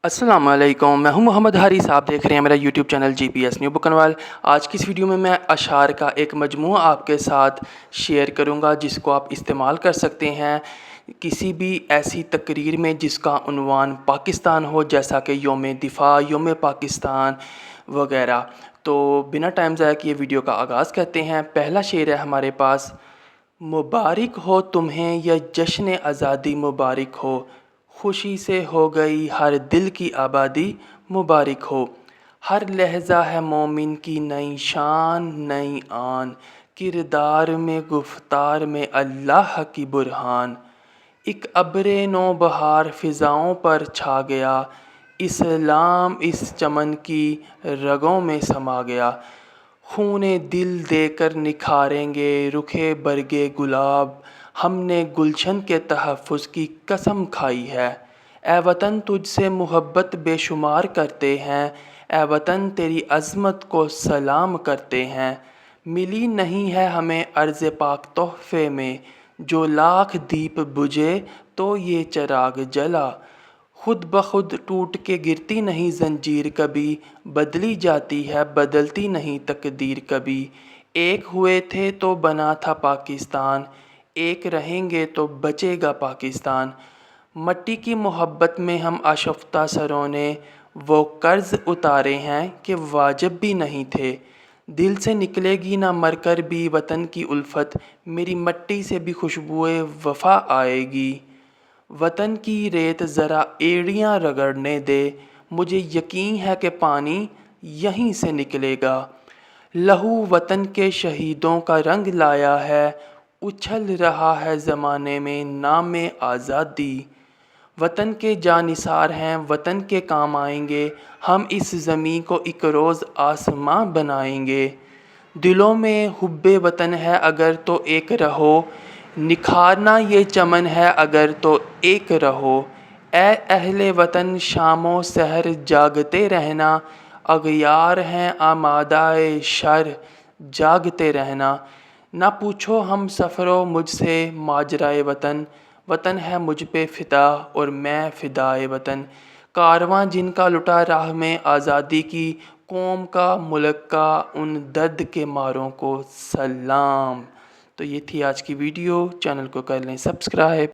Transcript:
अस्सलाम वालेकुम, मैं हूं मोहम्मद हारिस। आप देख रहे हैं मेरा यूट्यूब चैनल GPS न्यू बुकनवाल। आज की इस वीडियो में मैं अशार का एक मजमूआ आपके साथ शेयर करूंगा जिसको आप इस्तेमाल कर सकते हैं किसी भी ऐसी तकरीर में जिसका उन्वान पाकिस्तान हो, जैसा कि योम दिफा, योम पाकिस्तान वगैरह। तो बिना टाइम ज़ाया किए वीडियो का आगाज़ करते हैं। पहला शेर है हमारे पास। मुबारक हो तुम्हें यह जश्न आज़ादी, मुबारक हो, खुशी से हो गई हर दिल की आबादी, मुबारक हो। हर लहजा है मोमिन की नई शान, नई आन, किरदार में गुफ्तार में अल्लाह की बुरहान। एक अब्रे नो बहार फ़िज़ाओं पर छा गया, इस्लाम इस चमन की रगों में समा गया। खूने दिल देकर निखारेंगे रुखे बरगे गुलाब, हमने गुलशन के तहफ़्फ़ुज़ की कसम खाई है। ए वतन तुझसे मोहब्बत बेशुमार करते हैं, ए वतन तेरी अज़मत को सलाम करते हैं। मिली नहीं है हमें अर्ज़ पाक तोहफ़े में, जो लाख दीप बुझे तो ये चिराग जला। खुद ब खुद टूट के गिरती नहीं ज़ंजीर कभी, बदली जाती है बदलती नहीं तकदीर कभी। एक हुए थे तो बना था पाकिस्तान, एक रहेंगे तो बचेगा पाकिस्तान। मट्टी की मोहब्बत में हम आशफ्ता सरों ने वो कर्ज़ उतारे हैं कि वाजिब भी नहीं थे। दिल से निकलेगी ना मरकर भी वतन की उल्फत, मेरी मट्टी से भी खुशबुए वफ़ा आएगी। वतन की रेत ज़रा एड़ियाँ रगड़ने दे, मुझे यकीन है कि पानी यहीं से निकलेगा। लहू वतन के शहीदों का रंग लाया है, उछल रहा है ज़माने में नाम आज़ादी। वतन के जानिसार हैं वतन के काम आएंगे, हम इस ज़मीं को एक रोज़ आसमां बनाएंगे। दिलों में हुब्बे वतन है अगर तो एक रहो, निखारना ये चमन है अगर तो एक रहो। ए अहले वतन शामो सहर जागते रहना, अग़यार हैं आमादाए शर जागते रहना। ना पूछो हम सफ़रो मुझसे माजराए वतन, वतन है मुझ पे फ़िदा और मैं फ़िदाए वतन। कारवां जिनका लुटा राह में आज़ादी की, कौम का मुल्क का उन दर्द के मारों को सलाम। तो ये थी आज की वीडियो। चैनल को कर लें सब्सक्राइब।